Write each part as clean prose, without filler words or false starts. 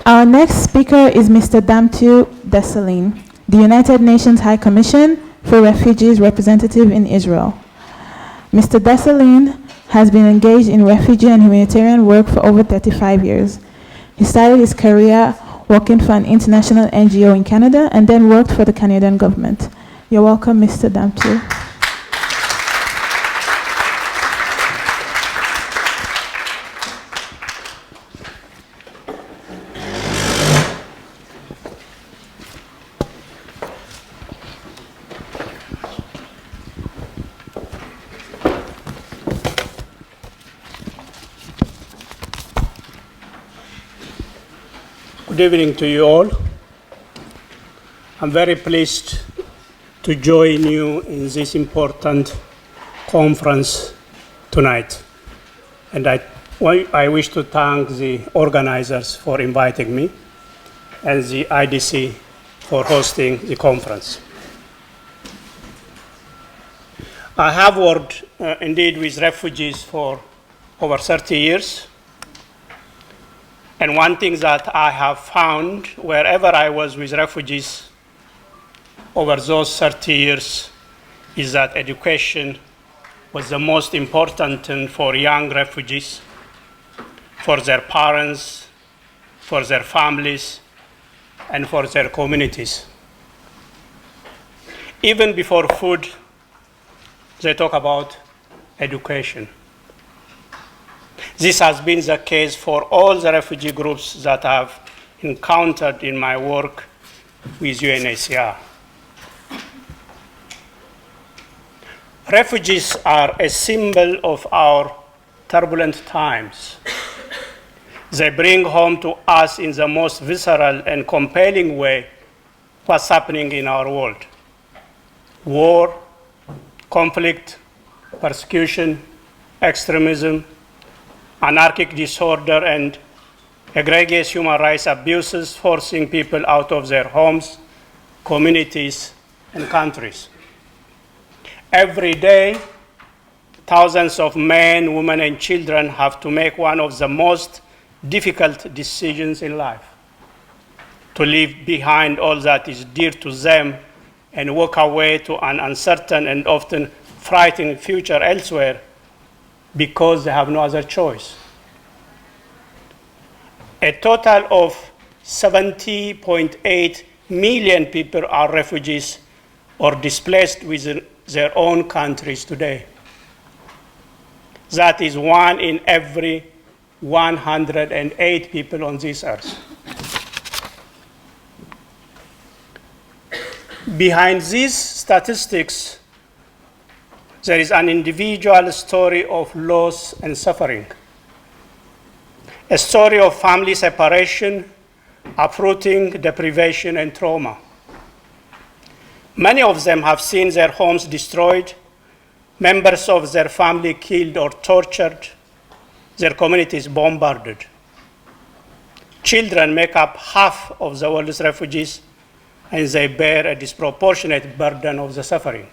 Our next speaker is Mr. Damtew Dessalegne, the United Nations High Commission for Refugees Representative in Israel. Mr. Dessalegne has been engaged in refugee and humanitarian work for over 35 years. He started his career working for an international NGO in Canada and then worked for the Canadian government. You're welcome, Mr. Damtew. Good evening to you all. I'm very pleased to join you in this important conference tonight. And I wish to thank the organizers for inviting me and the IDC for hosting the conference. I have worked indeed with refugees for over 30 years. And one thing that I have found wherever I was with refugees over those 30 years is that education was the most important thing for young refugees, for their parents, for their families, and for their communities. Even before food, they talk about education. This has been the case for all the refugee groups that I've encountered in my work with UNHCR. Refugees are a symbol of our turbulent times. They bring home to us in the most visceral and compelling way what's happening in our world. War, conflict, persecution, extremism, anarchic disorder, and egregious human rights abuses forcing people out of their homes, communities, and countries. Every day, thousands of men, women, and children have to make one of the most difficult decisions in life: to leave behind all that is dear to them and walk away to an uncertain and often frightening future elsewhere because they have no other choice. A total of 70.8 million people are refugees or displaced within their own countries today. That is 1 in every 108 people on this earth. Behind these statistics, there is an individual story of loss and suffering, a story of family separation, uprooting, deprivation, and trauma. Many of them have seen their homes destroyed, members of their family killed or tortured, their communities bombarded. Children make up half of the world's refugees, and they bear a disproportionate burden of the suffering.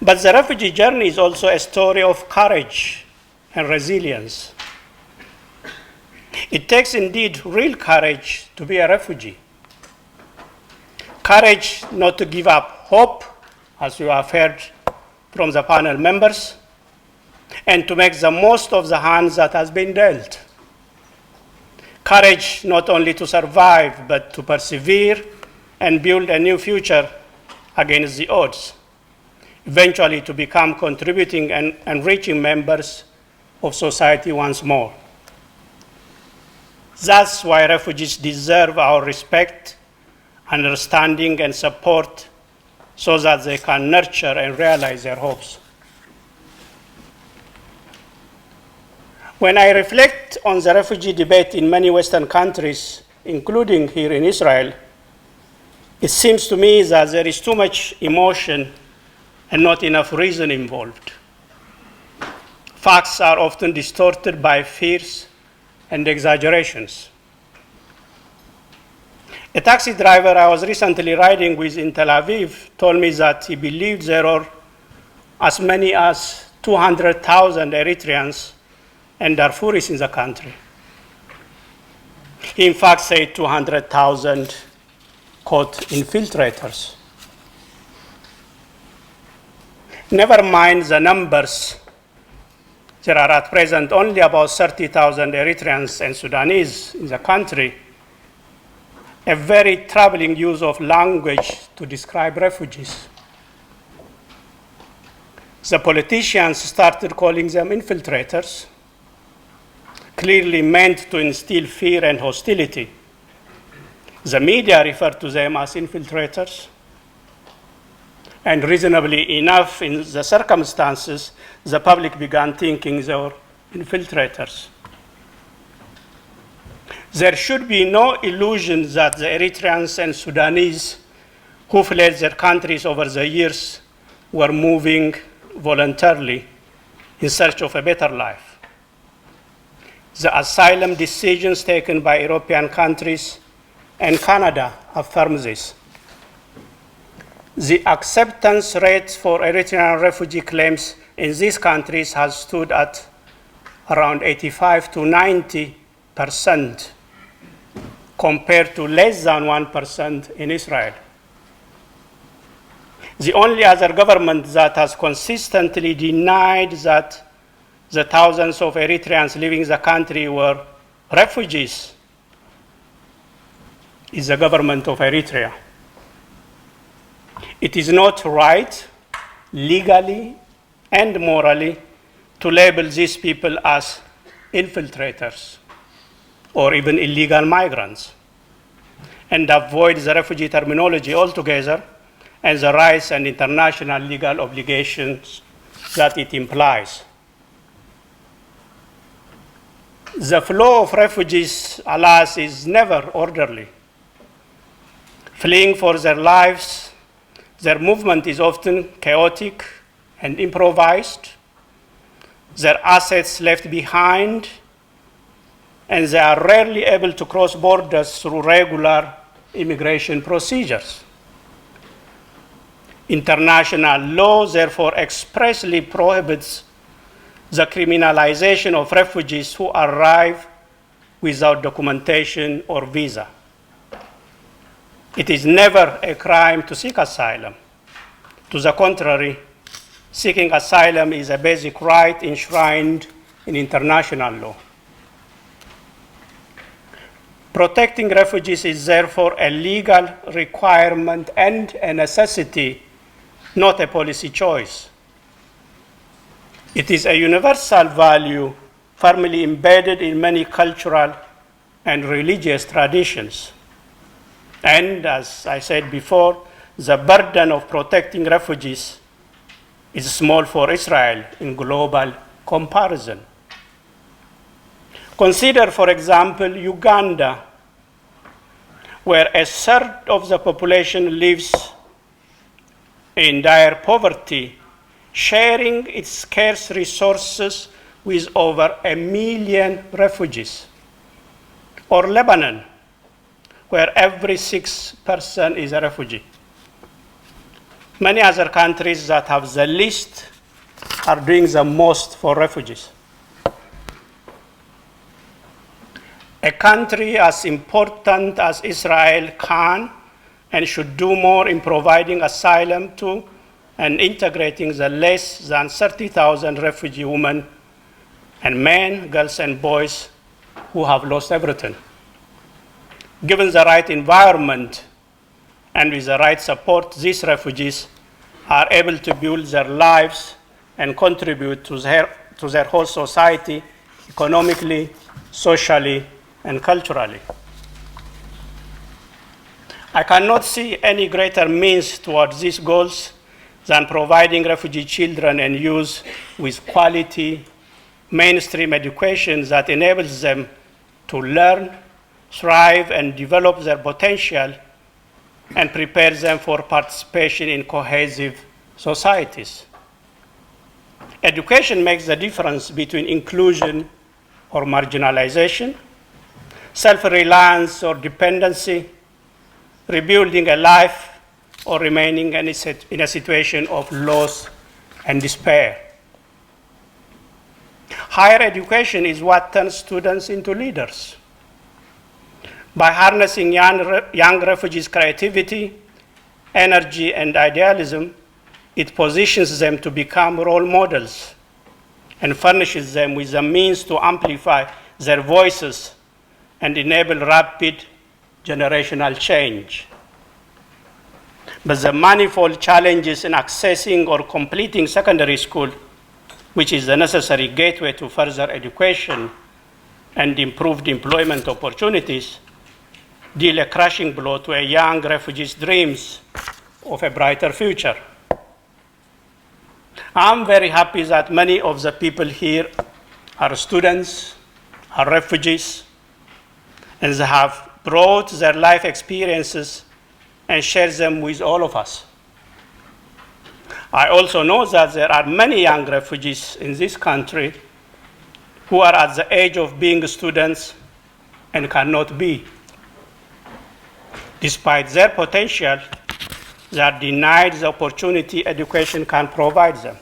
But the refugee journey is also a story of courage and resilience. It takes indeed real courage to be a refugee. Courage not to give up hope, as you have heard from the panel members, and to make the most of the hands that has been dealt. Courage not only to survive, but to persevere and build a new future against the odds, eventually to become contributing and enriching members of society once more. That's why refugees deserve our respect, understanding, and support so that they can nurture and realize their hopes. When I reflect on the refugee debate in many Western countries, including here in Israel, it seems to me that there is too much emotion and not enough reason involved. Facts are often distorted by fears and exaggerations. A taxi driver I was recently riding with in Tel Aviv told me that he believed there are as many as 200,000 Eritreans and Darfuris in the country. He in fact said 200,000 quote infiltrators. Never mind the numbers. There are at present only about 30,000 Eritreans and Sudanese in the country. A very troubling use of language to describe refugees. The politicians started calling them infiltrators, clearly meant to instill fear and hostility. The media referred to them as infiltrators. And reasonably enough, in the circumstances, the public began thinking they were infiltrators. There should be no illusion that the Eritreans and Sudanese who fled their countries over the years were moving voluntarily in search of a better life. The asylum decisions taken by European countries and Canada affirm this. The acceptance rate for Eritrean refugee claims in these countries has stood at around 85 to 90%, compared to less than 1% in Israel. The only other government that has consistently denied that the thousands of Eritreans leaving the country were refugees is the government of Eritrea. It is not right, legally and morally, to label these people as infiltrators or even illegal migrants, and avoid the refugee terminology altogether and the rights and international legal obligations that it implies. The flow of refugees, alas, is never orderly. Fleeing for their lives, their movement is often chaotic and improvised. Their assets left behind, and they are rarely able to cross borders through regular immigration procedures. International law, therefore, expressly prohibits the criminalization of refugees who arrive without documentation or visa. It is never a crime to seek asylum. To the contrary, seeking asylum is a basic right enshrined in international law. Protecting refugees is therefore a legal requirement and a necessity, not a policy choice. It is a universal value firmly embedded in many cultural and religious traditions. And as I said before, the burden of protecting refugees is small for Israel in global comparison. Consider, for example, Uganda, where a third of the population lives in dire poverty, sharing its scarce resources with over 1 million refugees. Or Lebanon, where every 6th person is a refugee. Many other countries that have the least are doing the most for refugees. A country as important as Israel can and should do more in providing asylum to and integrating the less than 30,000 refugee women and men, girls and boys who have lost everything. Given the right environment and with the right support, these refugees are able to build their lives and contribute to their whole society economically, socially, and culturally. I cannot see any greater means towards these goals than providing refugee children and youth with quality mainstream education that enables them to learn, thrive, and develop their potential and prepares them for participation in cohesive societies. Education makes the difference between inclusion or marginalization, self-reliance or dependency, rebuilding a life or remaining in a situation of loss and despair. Higher education is what turns students into leaders. By harnessing young refugees' creativity, energy, and idealism, it positions them to become role models and furnishes them with the means to amplify their voices and enable rapid generational change. But the manifold challenges in accessing or completing secondary school, which is the necessary gateway to further education and improved employment opportunities, deal a crushing blow to a young refugee's dreams of a brighter future. I'm very happy that many of the people here are students, are refugees, and they have brought their life experiences and share them with all of us. I also know that there are many young refugees in this country who are at the age of being students and cannot be. Despite their potential, they are denied the opportunity education can provide them.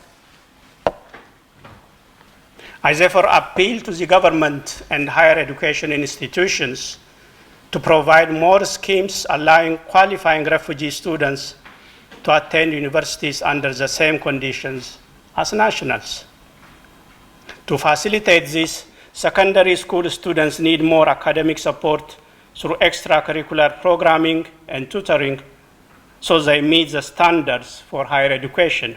I therefore appeal to the government and higher education institutions to provide more schemes allowing qualifying refugee students to attend universities under the same conditions as nationals. To facilitate this, secondary school students need more academic support through extracurricular programming and tutoring so they meet the standards for higher education.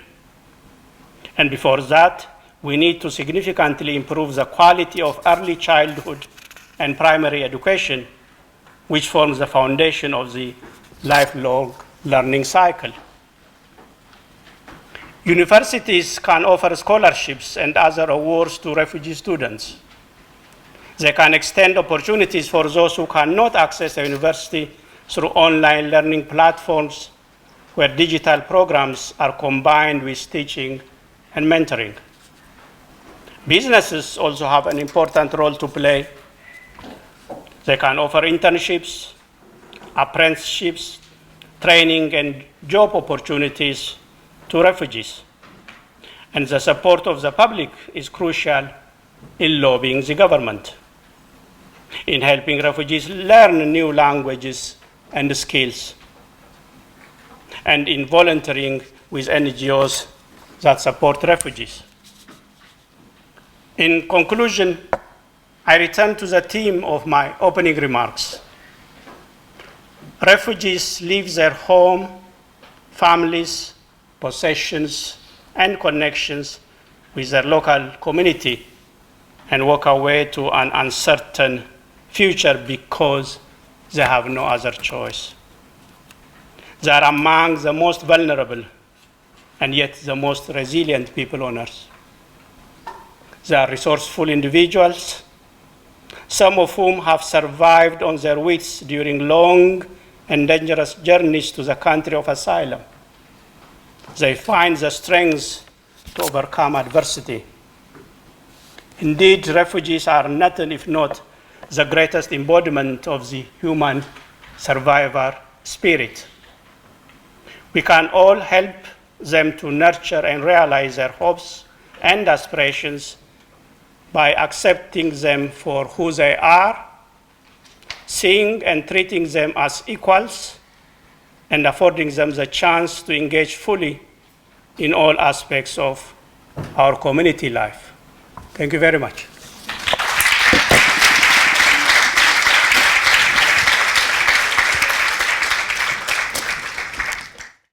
And before that, we need to significantly improve the quality of early childhood and primary education, which forms the foundation of the lifelong learning cycle. Universities can offer scholarships and other awards to refugee students. They can extend opportunities for those who cannot access a university through online learning platforms where digital programs are combined with teaching and mentoring. Businesses also have an important role to play. They can offer internships, apprenticeships, training, and job opportunities to refugees. And the support of the public is crucial in lobbying the government, in helping refugees learn new languages and skills, and in volunteering with NGOs that support refugees. In conclusion, I return to the theme of my opening remarks. Refugees leave their home, families, possessions, and connections with their local community and walk away to an uncertain future because they have no other choice. They are among the most vulnerable and yet the most resilient people on earth. They are resourceful individuals, some of whom have survived on their wits during long and dangerous journeys to the country of asylum. They find the strength to overcome adversity. Indeed, refugees are nothing if not the greatest embodiment of the human survivor spirit. We can all help them to nurture and realize their hopes and aspirations by accepting them for who they are, seeing and treating them as equals, and affording them the chance to engage fully in all aspects of our community life. Thank you very much.